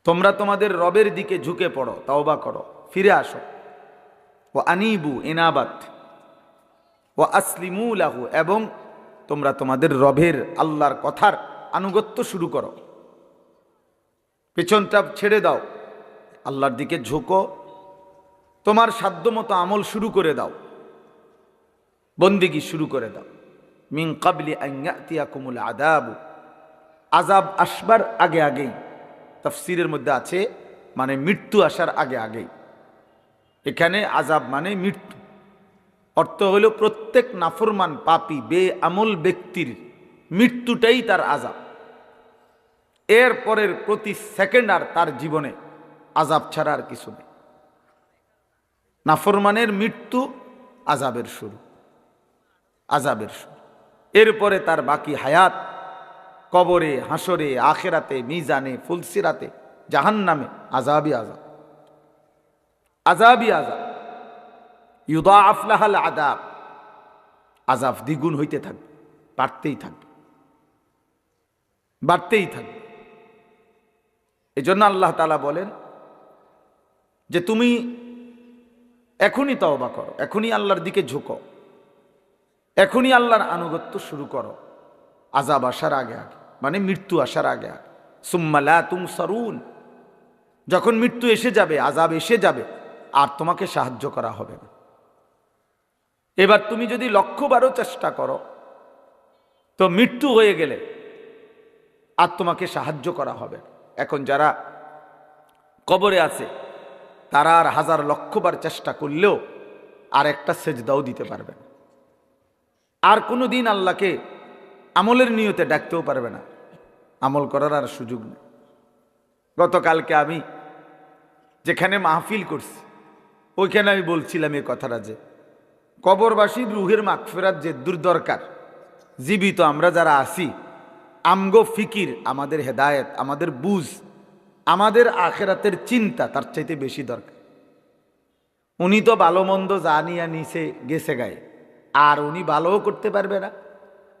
তোমরা তোমাদের রবের দিকে ঝুঁকে পড়ো, তাওবা করো, ফিরে আসো। ও আনিবু, ইনাবাত, ও আসলিমু লাহু, এবং তোমরা তোমাদের রবের আল্লাহর কথার আনুগত্য শুরু করো, পেছনটা ছেড়ে দাও, আল্লাহর দিকে ঝুঁকো, তোমার সাধ্যমতো আমল শুরু করে দাও, বন্দেগী শুরু করে দাও। মিন ক্বাবলি আন ইয়াতিয়াকুমুল আযাবু, আযাব আসবার আগে আগেই। তাফসীরের মধ্যে আছে মানে মৃত্যু আসার আগে আগেই। এখানে আযাব মানে মৃত্যু, অর্থ হলো প্রত্যেক নাফরমান পাপী বেআমল ব্যক্তির মৃত্যুটাই তার আযাব। এর পরের প্রতি সেকেন্ড আর তার জীবনে আযাব ছাড়া আর কিছু নেই। নাফরমানের মৃত্যু আযাবের শুরু, আযাবের শুরু। এরপরে তার বাকি হায়াত কবরে, হাসরে, আখেরাতে, মিজানে, ফুলসিরাতে, জাহান্নামে আযাবই আযাব, আযাবই আযাব। ইউদাআফ লাহাল আযাব, আযাব দ্বিগুণ হইতে থাকবে, বাড়তেই থাকবে, বাড়তেই থাকবে। এজন্য আল্লাহ তাআলা বলেন যে তুমি এখনই তওবা করো, এখনই আল্লাহর দিকে ঝুঁকো, এখনই আল্লাহর আনুগত্য শুরু করো, আযাব আসার আগে আগে, মানে মৃত্যু আসার আগে আগে। সুম্মা লা তুনসারুন, যখন মৃত্যু এসে যাবে, আযাব এসে যাবে, আর তোমাকে সাহায্য করা হবে না। এবার তুমি যদি 100বারও চেষ্টা করো, তো মৃত্যু হয়ে গেলে আর তোমাকে সাহায্য করা হবে না। এখন যারা কবরে আছে তারা আর 1000-1,000,000বার চেষ্টা করলেও আর একটা সেজদাও দিতে পারবে না, আর কোনো দিন আল্লাহকে আমলের নিয়তে ডাকতেও পারবে না, আমল করার আর সুযোগ নেই। গতকালকে আমি যেখানে মাহফিল করছি ওইখানে আমি বলছিলাম এই কথাটা যে কবরবাসীর রুহের মাগফিরাত যে দূর দরকার, জীবিত আমরা যারা আছি আমগো ফিকির, আমাদের হেদায়েত, আমাদের বুঝ, আমাদের আখেরাতের চিন্তা তার চাইতে বেশি দরকার। উনি তো ভালো মন্দ জানিয়া নিচে গেছে গায়ে, আর উনি ভালোও করতে পারবে না,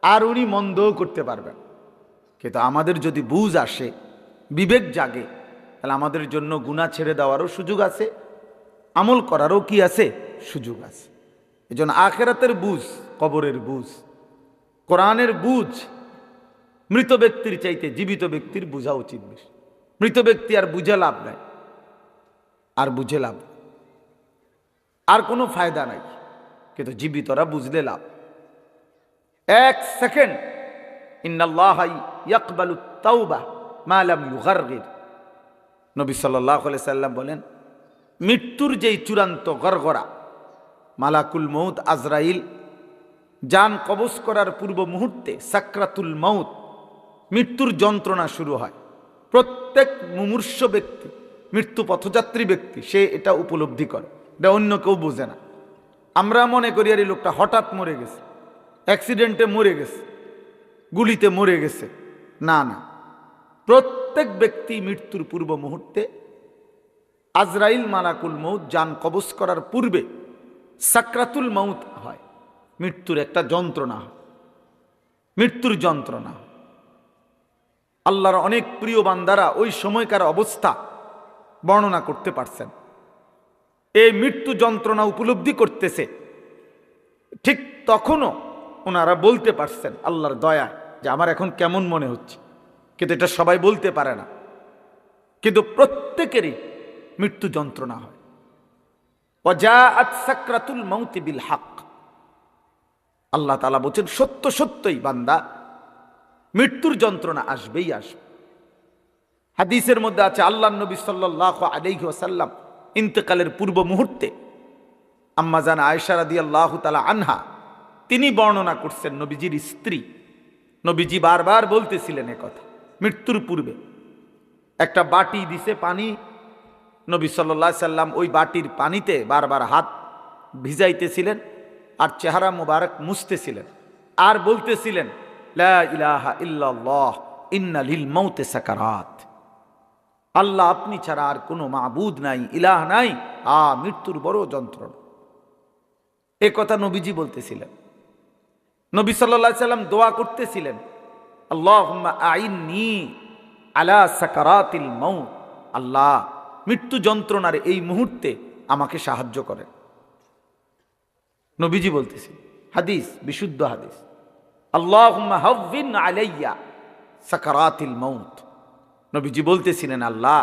আর উনি মন্দও করতে পারবে না। কিন্তু আমাদের যদি বুঝ আসে, বিবেক জাগে, তাহলে আমাদের জন্য গুনাহ ছেড়ে দেওয়ারও সুযোগ আছে, আমল করারও কি আছে, সুযোগ আছে। এজন্য আখেরাতের বুঝ, কবরের বুঝ, কোরআনের বুঝ মৃত ব্যক্তির চাইতে জীবিত ব্যক্তির বুঝা উচিত বেশি। মৃত ব্যক্তি আর বুঝে লাভ নাই, আর বুঝে লাভ, আর কোনো ফায়দা নাই, কিন্তু জীবিতরা বুঝলে লাভ। 1 সেকেন্ড, ইন্নাল্লাহা ইয়াকবালু তাওবা মা লাম ইউগারগির, নবী সাল্লাল্লাহু আলাইহি সাল্লাম বলেন মৃত্যুর যেই চূড়ান্ত গড়গড়া, মালাকুল মউত আজরাইল জান কবজ করার পূর্ব মুহূর্তে সাকরাতুল মউত, মৃত্যুর যন্ত্রণা শুরু হয়। প্রত্যেক মুমূর্ষ ব্যক্তি, মৃত্যু পথযাত্রী ব্যক্তি, সে এটা উপলব্ধি করে, এটা অন্য কেউ বোঝে না। আমরা মনে করি আর এই লোকটা হঠাৎ মরে গেছে, অ্যাক্সিডেন্টে মরে গেছে, গুলিতে মরে গেছে। না না, প্রত্যেক ব্যক্তি মৃত্যুর পূর্ব মুহূর্তে আজরাইল মালাকুল মউত জান কবজ করার পূর্বে সাকরাতুল মউত হয়, মৃত্যুর একটা যন্ত্রণা, মৃত্যুর যন্ত্রণা। আল্লাহর অনেক প্রিয় বান্দারা ওই সময়কার অবস্থা বর্ণনা করতে পারছেন। এই মৃত্যু যন্ত্রণা উপলব্ধি করতেছে, ঠিক তখনও ওনারা বলতে পারছেন আল্লাহর দয়া যে আমার এখন কেমন মনে হচ্ছে। কিন্তু এটা সবাই বলতে পারে না, কিন্তু প্রত্যেকেরই মৃত্যু যন্ত্রণা হয়। ওয়াজাআত সাকরাতুল মাউতি বিল হক, আল্লাহ তাআলা বলেন সত্য সত্যই বান্দা মৃত্যুর যন্ত্রণা আসবেই আসবে। হাদিসের মধ্যে আছে আল্লাহর নবী সাল্লাল্লাহু আলাইহি ওয়াসাল্লাম ইন্তেকালের পূর্ব মুহূর্তে আম্মা জান আয়েশা রাদিয়াল্লাহু তাআলা আনহা তিনি বর্ণনা করছেন, নবীজির স্ত্রী, নবীজি বারবার বলতেছিলেন এ কথা। মৃত্যুর পূর্বে একটা বাটি দিছে পানি, নবী সাল্লাল্লাহু আলাইহি সাল্লাম ওই বাটির পানিতে বারবার হাত ভিজাইতেছিলেন আর চেহারা মুবারক মুছতেছিলেন, আর বলতেছিলেন লা ইলাহা ইল্লাল্লাহ ইন্না লিল মাউতি সাকারাত, আল্লাহ আপনি ছাড়া আর কোনো মাবুদ নাই, ইলাহ নাই, মৃত্যুর বড় যন্ত্রণা। এ কথা নবীজি বলতেছিলেন। নবী সাল্লাল্লাহু আলাইহি সাল্লাম দোয়া করতেছিলেন আল্লাহুম্মা আইন্নি আলা সাকারাতিল মাউত, আল্লাহ মৃত্যু যন্ত্রণার এই মুহূর্তে আমাকে সাহায্য করেন। নবীজি বলতেছি, হাদিস, বিশুদ্ধ হাদিস, আল্লাহুম্মা হাওবিন আলাইয়া সাকারাতিল মাউত। নবীজি বলতেছিলেন, আল্লাহ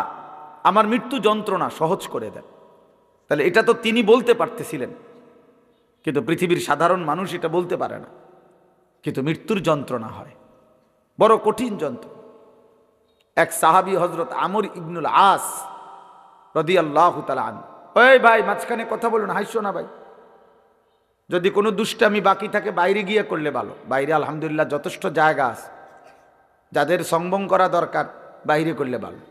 আমার মৃত্যু যন্ত্রণা সহজ করে দেন। তাহলে এটা তো তিনি বলতে পারতেছিলেন, কিন্তু পৃথিবীর সাধারণ মানুষ এটা বলতে পারে না। কিন্তু মৃত্যুর যন্ত্রণা হয়, বড় কঠিন যন্ত্র। এক সাহাবী হযরত আমর ইবনুল আস রাদিয়াল্লাহু তাআলা আনহু, ওই ভাই মাঝখানে কথা বলুন, হাসছো না ভাই। যদি কোনো দুষ্টামি বাকি থাকে বাইরে গিয়ে করলে ভালো। বাইরে আলহামদুলিল্লাহ যথেষ্ট জায়গা আছে, যাদের সংবং করা দরকার বাইরে করলে ভালো।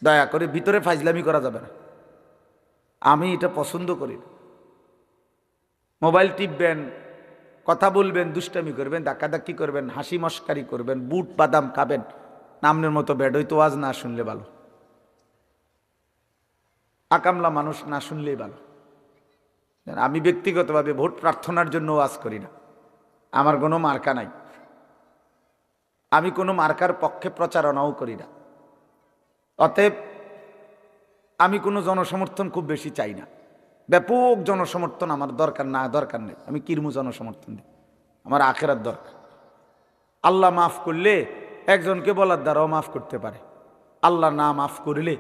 দয়া করে ভিতরে ফাজলামি করা যাবে না, আমি এটা পছন্দ করি না। মোবাইল টিপবেন, কথা বলবেন, দুষ্টামি করবেন, ধাক্কাধাক্কি করবেন, হাসি মস্কারি করবেন, বুট বাদাম খাবেন, নামনের মতো বেডই তো ওয়াজ না শুনলে ভালো, আকামলা মানুষ না শুনলেই ভালো। আমি ব্যক্তিগতভাবে ভোট প্রার্থনার জন্য ওয়াজ করি না, আমার কোনো মার্কা নাই, আমি কোনো মার্কার পক্ষে প্রচারণাও করি না। অতএব আমি কোনো জনসমর্থন খুব বেশি চাই না, ব্যাপক জনসমর্থন আমার দরকার নেই। আমি কিরমু জনসমর্থন দিই, আমার আখেরাত দরকার। আল্লাহ মাফ করলে একজনকে বলার দ্বারাও মাফ করতে পারে, আল্লাহ না মাফ করলে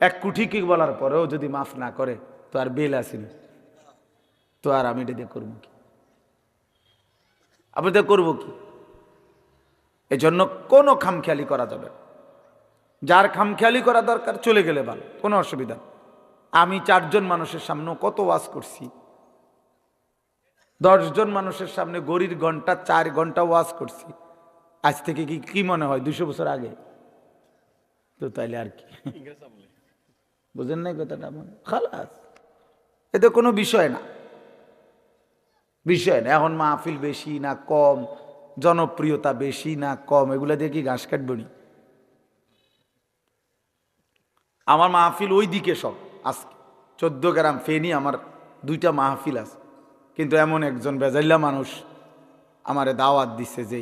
1 কোটিকে বলার পরেও যদি মাফ না করে তো আর বেল আসেনি, তো আর আমি এটা দিয়ে করবো কি? আমি এটা করবো কি? এই জন্য কোনো খামখেয়ালি করা যাবে না। যার খামখেয়ালি করা দরকার চলে গেলে ভালো, কোনো অসুবিধা নেই। আমি 4 জন মানুষের সামনে কত ওয়াজ করছি, 10 জন মানুষের সামনে গড়ির ঘন্টা 4 ঘন্টা ওয়াজ করছি। আজ থেকে কি মনে হয় 200 বছর আগে? তো তাইলে আর কি, বুঝেন নাই কথাটা? খালাস, এটা কোনো বিষয় না। এখন মাহফিল বেশি না কম, জনপ্রিয়তা বেশি না কম, এগুলা দিয়ে কি ঘাস কাটবনি? আমার মাহফিল ওই দিকে সব। আজকে 14 গ্রাম ফেনি আমার 2টা মাহফিল আছে, কিন্তু এমন একজন বেজাল্লা মানুষ আমারে দাওয়াত দিছে যে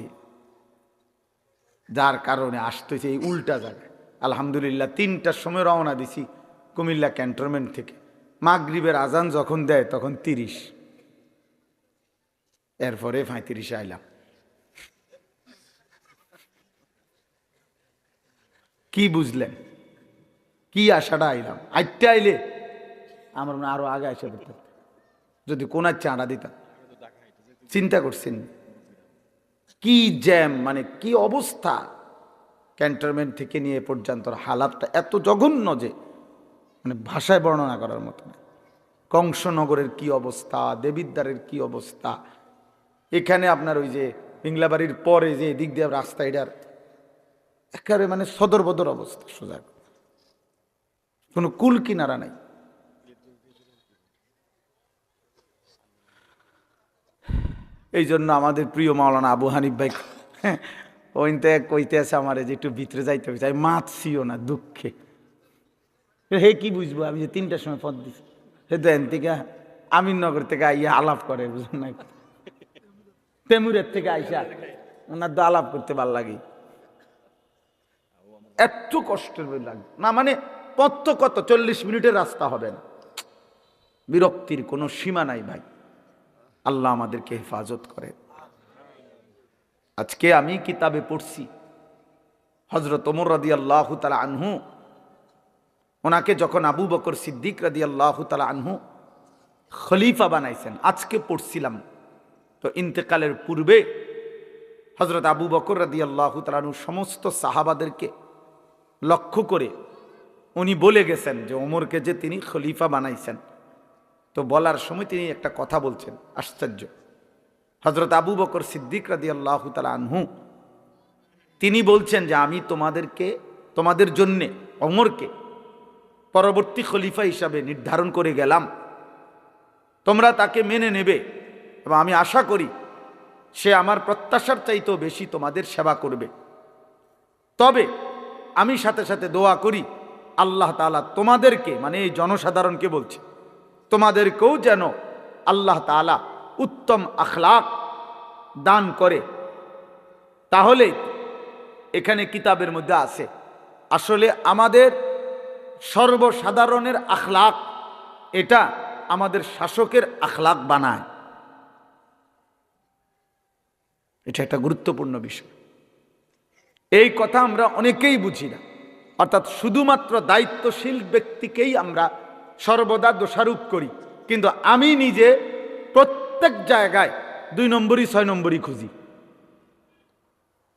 যার কারণে আসতেছে এই উল্টা জায়গায়। আলহামদুলিল্লাহ 3টার সময় রওনা দিছি কুমিল্লা ক্যান্টনমেন্ট থেকে। মাগরিবের আজান যখন দেয় তখন 30, এরপরে 35 আইলাম। কি বুঝলেন? কি আশাটা আইলাম? 8টা আইলে আমার মনে আরো আগে আসে পড়তে, যদি কোনার চাঁড়া দিতাম। চিন্তা করছেন কি জ্যাম, মানে কি অবস্থা। ক্যান্টনমেন্ট থেকে নিয়ে পর্যন্ত হালাতটা এত জঘন্য যে মানে ভাষায় বর্ণনা করার মতো না। কংসনগরের কি অবস্থা, দেবিদ্বারের কি অবস্থা, এখানে আপনার ওই যে পিংলাবাড়ির পরে যে দিক দিয়ে রাস্তা, এটার একেবারে মানে সদর বদর অবস্থা, সোজা কোনো কুল কিনারা নাই। এই জন্য আমাদের প্রিয় মাওলানা আবু হানিফ ভাই ওইতে কইতে আছে আমার যে একটু ভিতরে যাইতে হবে, মাতছিও না দুঃখে। হে কি বুঝবো আমি যে 3টার সময় পথ দিচ্ছি, হে দেন থেকে আমিননগর থেকে আইয়া আলাপ করে, বুঝলেন না? তেমুরের থেকে আইসা ওনার তো আলাপ করতে ভাল লাগে, এত কষ্টের লাগে না। মানে পথ তো কত 40 মিনিটের রাস্তা হবে না। বিরক্তির কোনো সীমা নাই ভাই। আল্লাহ আমাদেরকে হেফাজত করে। আজকে আমি কিতাবে পড়ছি হযরত ওমর রাদিয়াল্লাহু তাআলা আনহু, ওনাকে যখন আবু বকর সিদ্দিক রাদিয়াল্লাহু তাআলা আনহু খলিফা বানাইছেন, আজকে পড়ছিলাম তো ইন্তেকালের পূর্বে হযরত আবু বকর রাদিয়াল্লাহু তাআলা আনহু সমস্ত সাহাবাদেরকে লক্ষ্য করে উনি বলে গেছেন যে ওমরকে যে তিনি খলিফা বানাইছেন। তো বলার সময় তিনি একটা কথা বলছেন, আশ্চর্য। হযরত আবু বকর সিদ্দিক রাদিয়াল্লাহু তাআলা আনহু তিনি বলছেন যে আমি তোমাদের জন্যে ওমরকে পরবর্তী খলিফা হিসাবে নির্ধারণ করে গেলাম, তোমরা তাকে মেনে নেবে এবং আমি আশা করি সে আমার প্রত্যাশার চাইতেও বেশি তোমাদের সেবা করবে। তবে আমি সাথে সাথে দোয়া করি আল্লাহ তাআলা তোমাদেরকে, মানে এই জনসাধারণকে বলছে, তোমাদেরকেও যেন আল্লাহ তাআলা উত্তম আখলাক দান করে। তাহলে এখানে কিতাবের মধ্যে আছে আসলে আমাদের সর্বসাধারণের আখলাক, এটা আমাদের শাসকের আখলাক বানায়। এটা একটা গুরুত্বপূর্ণ বিষয়। এই কথা আমরা অনেকেই বুঝি না। অর্থাৎ শুধুমাত্র দায়িত্বশীল ব্যক্তিকেই আমরা সর্বদা দোষারোপ করি, কিন্তু আমি নিজে প্রত্যেক জায়গায় 2 নম্বরই 6 নম্বরই খুঁজি।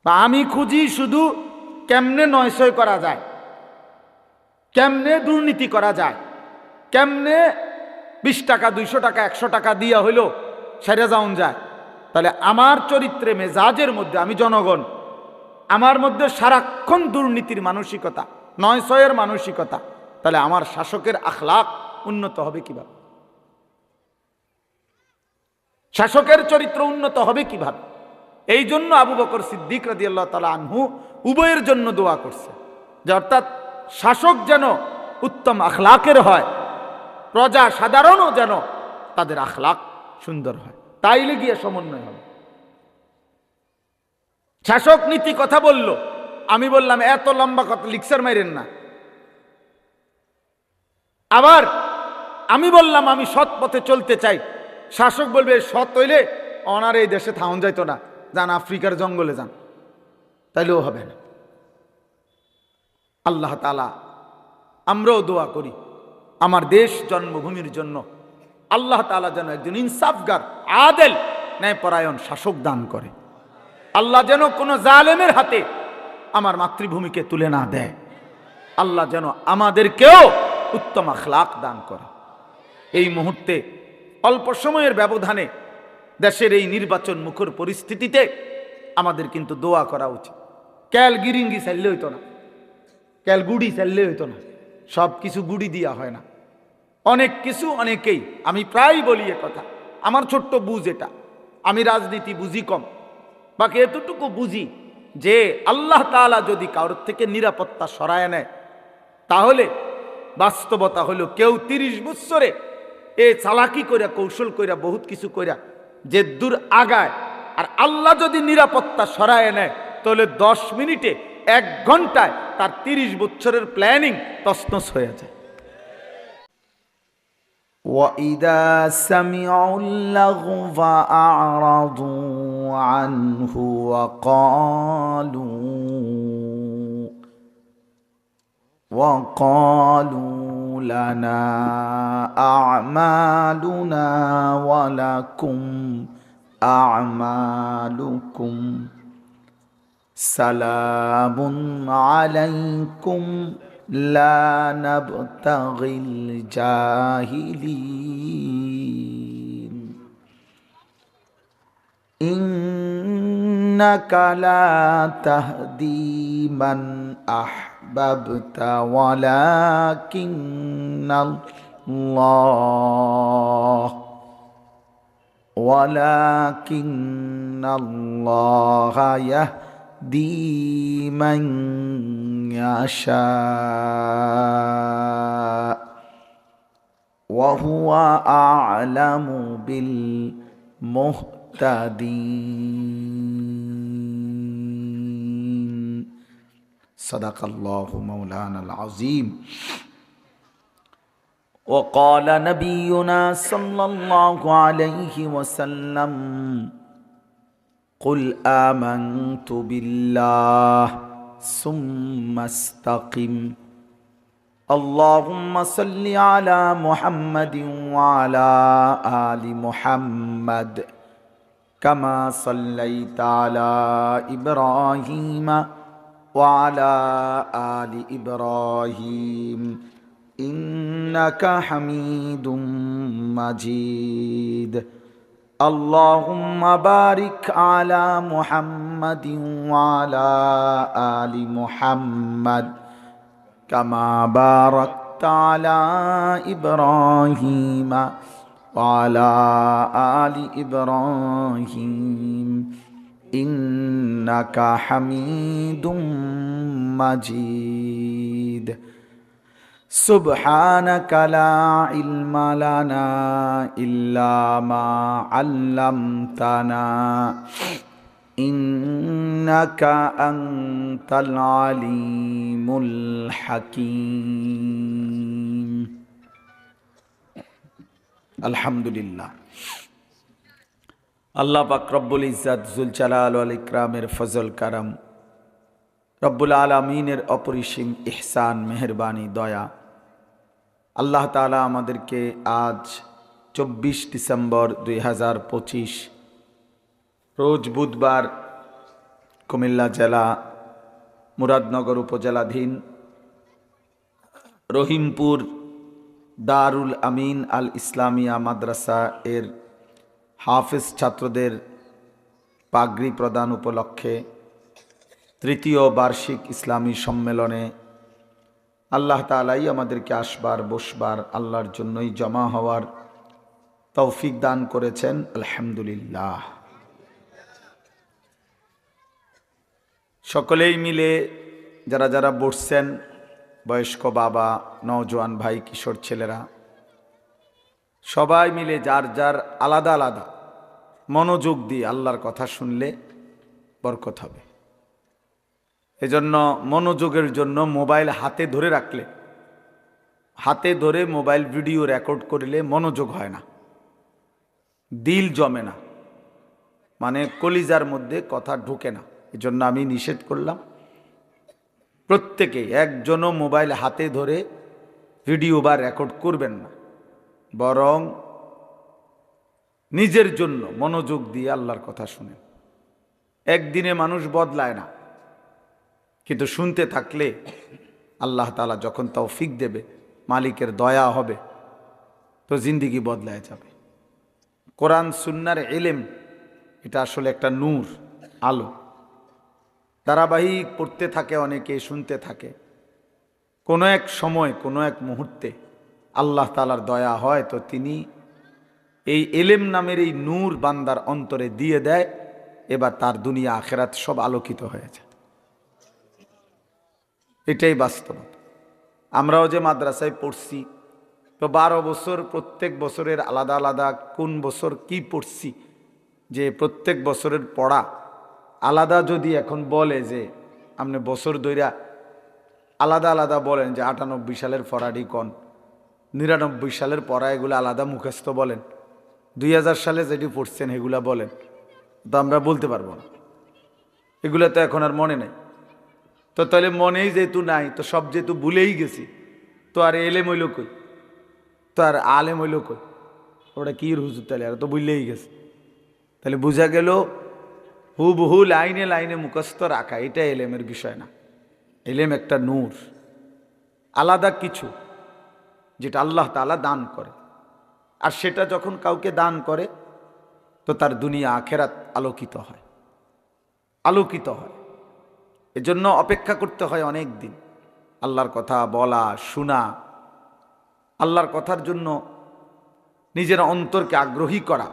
বা আমি খুঁজি শুধু কেমনে 900 করা যায়, কেমনে দুর্নীতি করা যায়, কেমনে 20 টাকা 200 টাকা 100 টাকা দিয়া হইল সেরে যাওন যায়। তাহলে আমার চরিত্রে মেজাজের মধ্যে, আমি জনগণ, আমার মধ্যে সারাক্ষণ দুর্নীতির মানসিকতা, 900 মানসিকতা, তাহলে আমার শাসকের আখলাক উন্নত হবে কিভাবে? শাসকের চরিত্র উন্নত হবে কিভাবে? এই জন্য আবু বকর সিদ্দিক রাদিয়াল্লাহু তাআলা আনহু উভয়ের জন্য দোয়া করছে, যে অর্থাৎ শাসক যেন উত্তম আখলাকের হয়, প্রজা সাধারণও যেন তাদের আখলাক সুন্দর হয়, তাইলে গিয়ে সমন্বয় হবে। শাসক নীতি কথা বলল, আমি বললাম এত লম্বা কথা লিকচার মাইরেন না। আবার আমি বললাম আমি সৎ পথে চলতে চাই, শাসক বলবে সৎ হইলে ওনার এই দেশে থাউন যাইতো না, যান আফ্রিকার জঙ্গলে যান, তাইলেও হবে না। আল্লাহ তাআলা, আমরাও দোয়া করি আমার দেশ জন্মভূমির জন্য আল্লাহ তাআলা যেন একজন ইনসাফগার, আদেল, ন্যায়পরায়ণ শাসক দান করে। আল্লাহ যেন কোনো জালেমের হাতে আমার মাতৃভূমিকে তুলে না দেয়। আল্লাহ যেন আমাদেরকেও উত্তম আখলাক দান করে। এই মুহূর্তে অল্প সময়ের ব্যবধানে দেশের এই নির্বাচন মুখর পরিস্থিতিতে আমাদের কিন্তু দোয়া করা উচিত। ক্যাল গিরিঙ্গি চাইলে হইতো না, ক্যাল গুড়ি চাইলে হইতো না, সব কিছু গুড়ি দিয়া হয় না। অনেক কিছু অনেকেই, আমি প্রায় বলি এ কথা, আমার ছোট্ট বুঝ এটা, আমি রাজনীতি বুঝি কম, বাকি এতটুকু বুঝি যে আল্লাহ তাআলা যদি কারোর থেকে নিরাপত্তা সরায় নেয়, তাহলে বাস্তবতা হলো কেউ 30 বছরে এ চালাকি কইরা, কৌশল কইরা, বহুত কিছু কইরা যে দূর আগায়, আর আল্লাহ যদি নিরাপত্তা সরায় নেয়, তাহলে 10 মিনিটে 1 ঘন্টায় তার 30 বছরের প্ল্যানিং তছনছ হয়ে যায়। وَإِذَا سَمِعُوا اللَّغْوَ أَعْرَضُوا عَنْهُ وَقَالُوا لَنَا أَعْمَالُنَا وَلَكُمْ أَعْمَالُكُمْ سَلَامٌ عَلَيْكُمْ لا نبتغي الجاهلين إنك لا تهدي من أحببت ولكن الله يهدي من يشاء وهو أعلم بالمهتدين صدق الله مولانا العظيم. وقال نبينا صلى الله عليه وسلم قل آمنت بالله ثم استقم اللهم صل على محمد وعلى آل محمد كما صليت على إبراهيم وعلى آل إبراهيم إنك حميد مجيد اللهم بارك على محمد وعلى آل محمد كما باركت على إبراهيم وعلى آل إبراهيم إنك حميد مجيد سبحانك لا علم لنا إلا ما علمتنا ইন্নাকা আনতাল আলিমুল হাকীম। আলহামদুলিল্লাহ। আল্লাহ পাক রব্বুল ইজ্জাত জুল জালাল ওয়াল ইকরামের ফজল কারাম, রব্বুল আলামিনের অপরিসীম ইহসান, মেহেরবানি, দয়া, আল্লাহ তাআলা আমাদেরকে আজ 24 ডিসেম্বর 2025 রোজ বুধবার কুমিল্লা জেলা মুরাদনগর উপজেলাধীন রহিমপুর দারুল আমিন আল ইসলামিয়া মাদ্রাসা এর হাফেজ ছাত্রদের পাগড়ি প্রদান উপলক্ষে তৃতীয় বার্ষিক ইসলামী সম্মেলনে আল্লাহ তাআলাই আমাদেরকে আসবার বসবার আল্লাহর জন্যই জমা হওয়ার তৌফিক দান করেছেন। আলহামদুলিল্লাহ। সকলেই মিলে যারা যারা বসছেন, বয়স্ক বাবা, নওজোয়ান ভাই, কিশোর ছেলেরা, সবাই মিলে যার যার আলাদা আলাদা মনোযোগ দিয়ে আল্লাহর কথা শুনলে বরকত হবে। এজন্য মনোযোগের জন্য মোবাইল হাতে ধরে রাখলে, হাতে ধরে মোবাইল ভিডিও রেকর্ড করলে মনোযোগ হয় না, দিল জমে না, মানে কলিজার মধ্যে কথা ঢোকে না। এজন্য আমি নিষেধ করলাম, প্রত্যেকে একজনও মোবাইল হাতে ধরে ভিডিও বা রেকর্ড করবেন না, বরং নিজের জন্য মনোযোগ দিয়ে আল্লাহর কথা শুনেন। একদিনে মানুষ বদলায় না, কিন্তু শুনতে থাকলে আল্লাহ তাআলা যখন তৌফিক দেবে, মালিকের দয়া হবে, তো জিন্দিগি বদলায় যাবে। কোরআন সুন্নাহর ইলম এটা আসলে একটা নূর, আলো। ধারাবাহিক পড়তে থাকে অনেকে, শুনতে থাকে, কোনো এক সময় কোনো এক মুহূর্তে আল্লাহ তাআলার দয়া হয় তো তিনি এই ইলম নামের এই নূর বান্দার অন্তরে দিয়ে দেয়, এবার তার দুনিয়া আখিরাত সব আলোকিত হয়ে যায়। এটাই বাস্তবতা। আমরাও যে মাদ্রাসায় পড়ছি, তো 12 বছর, প্রত্যেক বছরের আলাদা আলাদা কোন বছর কি পড়ছি, যে প্রত্যেক বছরের পড়া আলাদা। যদি এখন বলে যে আপনি বছর দইরা আলাদা আলাদা বলেন যে 98 সালের ফরাডি কন, 99 সালের পড়া, এগুলো আলাদা মুখস্থ বলেন, 2000 সালে যেটি পড়ছেন এগুলা বলেন, তো আমরা বলতে পারবো না। এগুলো তো এখন আর মনে নেই। তো তাহলে মনেই যেহেতু নাই, তো সব যেহেতু ভুলেই গেছি, তো আর এলেম হইল কই, তো আর আলেম হইল কই, ওটা কি হুজুর, তাহলে আর তো ভুললেই গেছে। তাহলে বোঝা গেল হুবহু লাইনে লাইনে মুখস্থ রাখা এটা এলেমের বিষয় না। এলেম একটা নূর, আলাদা কিছু, যেটা আল্লাহ তাআলা দান করে। আর সেটা যখন কাউকে দান করে তো তার দুনিয়া আখেরাত আলোকিত হয়, আলোকিত হয়। এজন্য অপেক্ষা করতে হয় অনেক দিন, আল্লাহর কথা বলা, শোনা, আল্লাহর কথার জন্য নিজের অন্তরকে আগ্রহী করা।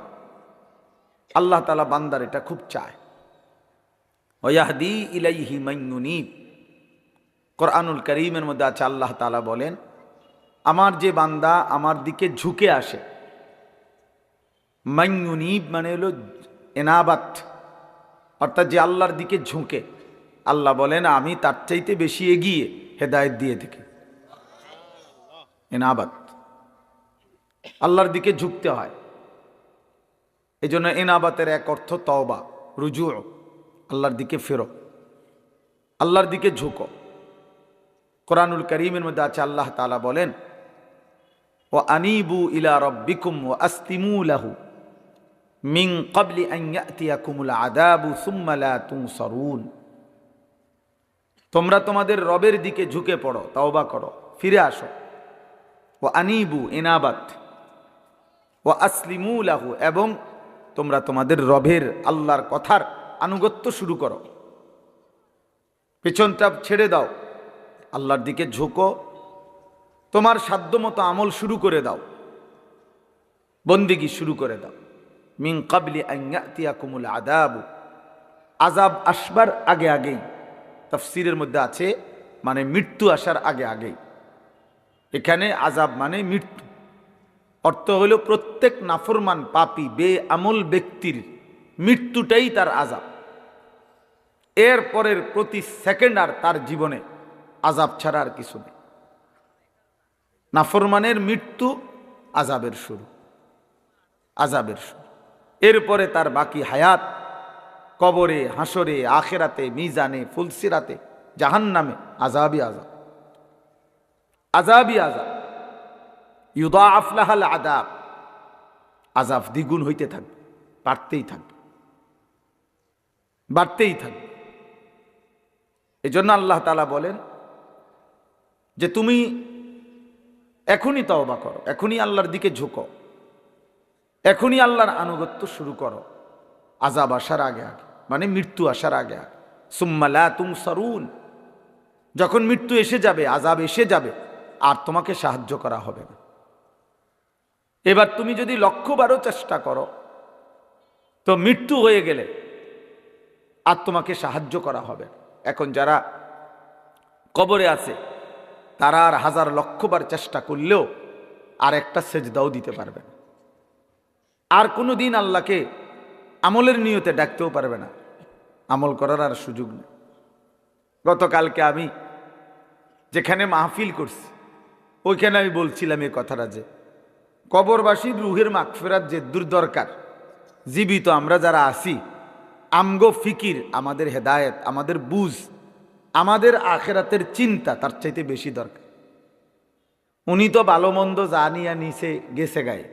আল্লাহ তাআলা বান্দার এটা খুব চায়। ওয়াহদি ইলাইহি মান ইউনীব, কোরআনুল কারীমের মধ্যে আছে, আল্লাহ তাআলা বলেন, আমার যে বান্দা আমার দিকে ঝুঁকে আসে, মান ইউনীব মানে হলো এনাবাত, অর্থাৎ যে আল্লাহর দিকে ঝুঁকে, আল্লাহ বলেন আমি তার চাইতে বেশি এগিয়ে হেদায়েত দিয়ে থাকি। এনাবাত, আল্লাহর দিকে ঝুঁকতে হয়। এই জন্য এনাবাতের এক অর্থ তওবা, রুজু, আল্লাহর দিকে ফেরো, আল্লাহর দিকে ঝুঁকো। কোরআনুল কারীমের মধ্যে আছে, আল্লাহ তাআলা বলেন, ওয়া আনিবু ইলা রাব্বিকুম ওয়া আসলিমু লাহু মিন ক্বাবলি আন ইয়াতিয়াকুমুল আযাবু সুম্মা লা তুনসারুন। তোমরা তোমাদের রবের দিকে ঝুঁকে পড়ো, তওবা করো, ফিরে আসো। ওয়া আনিবু, ইনাবাত, ওয়া আসলিমু লাহু, এবং তোমরা তোমাদের রবের আল্লাহর কথার আনুগত্য শুরু করো, পেছনটা ছেড়ে দাও, আল্লাহর দিকে ঝুঁকো, তোমার সাধ্যমতো আমল শুরু করে দাও, বন্দেগী শুরু করে দাও। মিন ক্বাবলি আন ইয়াতিয়াকুমুল আযাবু, আযাব আসবার আগে আগেই। তাফসীরের মধ্যে আছে মানে মৃত্যু আসার আগে আগেই। এখানে আযাব মানে মৃত্যু, অর্থ হইল প্রত্যেক নাফরমান পাপী বেআমল ব্যক্তির মৃত্যুটাই তার আযাব। এর পরের প্রতি সেকেন্ড আর তার জীবনে আযাব ছাড়া আর কিছু নেই। নাফরমানের মৃত্যু আযাবের শুরু, আযাবের শুরু। এরপরে তার বাকি হায়াত কবরে, হাসরে, আখিরাতে, মিজানে, ফুলসিরাতে, জাহান্নামে আযাবই আযাব, আযাবই আযাব। ইউদাআফ লাহাল আযাব, আযাব দ্বিগুণ হইতে থাকবে, বাড়তেই থাকবে, বাড়তেই থাকবে। এজন্য আল্লাহ তাআলা বলেন যে তুমি এখনই তওবা করো, এখনই আল্লাহর দিকে ঝুঁকো, এখনই আল্লাহর আনুগত্য শুরু করো, আযাব আসার আগে আগে, মানে মৃত্যু আসার আগে আগে। সুম্মা লা তুনসারুন, যখন মৃত্যু এসে যাবে, আযাব এসে যাবে, আর তোমাকে সাহায্য করা হবে না। এবার তুমি যদি 100বারও চেষ্টা করো, তো মৃত্যু হয়ে গেলে আর তোমাকে সাহায্য করা হবে না। এখন যারা কবরে আছে তারা আর 1000-1,000,000বার চেষ্টা করলেও আর একটা সেজদাও দিতে পারবে না, আর কোনো দিন আল্লাহকে আমলের নিয়তে ডাকতেও পারবে না, আমল করার আর সুযোগ নেই। গতকালকে আমি যেখানে মাহফিল করছি ওইখানে আমি বলছিলাম এই কথাটা যে কবরবাসীর রুহের মাগফিরাত যে দূর দরকার, জীবিত আমরা যারা আছি আমগো ফিকির, আমাদের হেদায়েত, আমাদের বুঝ, আমাদের আখিরাতের চিন্তা তার চাইতে বেশি দরকার। উনি তো ভালো মন্দ জানিয়া নিচে গেছে গায়ে,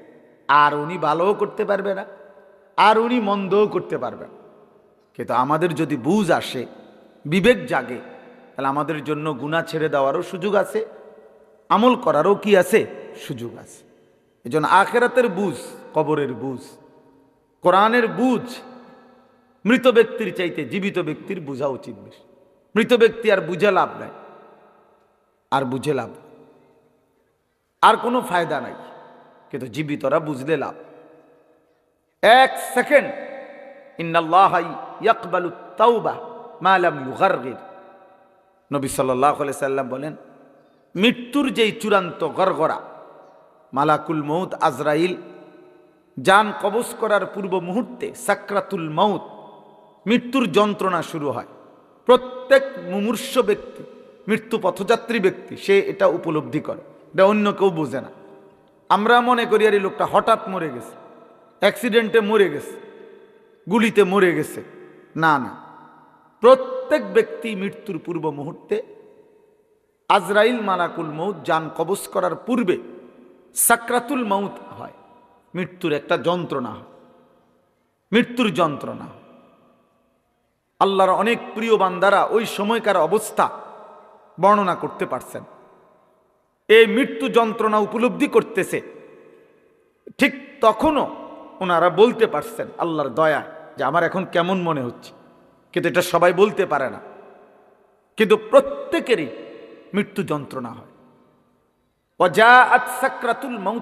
আর উনি ভালোও করতে পারবে না, আর উনি মন্দও করতে পারবে না। কিন্তু আমাদের যদি বুঝ আসে, বিবেক জাগে, তাহলে আমাদের জন্য গুনাহ ছেড়ে দেওয়ারও সুযোগ আছে, আমল করারও কি আছে, সুযোগ আছে। এজন্য আখিরাতের বুঝ, কবরের বুঝ, কোরআনের বুঝ মৃত ব্যক্তির চাইতে জীবিত ব্যক্তির বোঝা উচিত বেশি। মৃত ব্যক্তি আর বুঝে লাভ নাই, আর বুঝে লাভ, আর কোনো ফায়দা নাই, কিন্তু জীবিতরা বুঝলে লাভ। 1 সেকেন্ড, ইন্নাল্লাহা ইয়াকবালু তাওবা মা লাম ইউগারগির, নবী সাল্লাল্লাহু আলাইহি সাল্লাম বলেন, মৃত্যুর যেই চূড়ান্ত গড়গড়া, মালাকুল মউত আজরাইল জান কবজ করার পূর্ব মুহূর্তে সাকরাতুল মউত, মৃত্যুর যন্ত্রণা শুরু হয়। প্রত্যেক মুমূর্ষ ব্যক্তি, মৃত্যু পথযাত্রী ব্যক্তি, সে এটা উপলব্ধি করে, এটা অন্য কেউ বোঝে না। আমরা মনে করি আর এই লোকটা হঠাৎ মরে গেছে, অ্যাক্সিডেন্টে মরে গেছে, গুলিতে মরে গেছে। না না, প্রত্যেক ব্যক্তি মৃত্যুর পূর্ব মুহূর্তে আজরাইল মালাকুল মউত জান কবজ করার পূর্বে সাকরাতুল মউত হয়, মৃত্যুর একটা যন্ত্রণা হয়, মৃত্যুর যন্ত্রণা। আল্লাহর অনেক প্রিয় বান্দারা ওই সময়কার অবস্থা বর্ণনা করতে পারছেন। এই মৃত্যু যন্ত্রণা উপলব্ধি করতেছে, ঠিক তখনও ওনারা বলতে পারছেন আল্লাহর দয়া যে আমার এখন কেমন মনে হচ্ছে, কিন্তু এটা সবাই বলতে পারে না। কিন্তু প্রত্যেকেরই মৃত্যু যন্ত্রণা হয়। ওয়াজাআত সাকরাতুল মাউত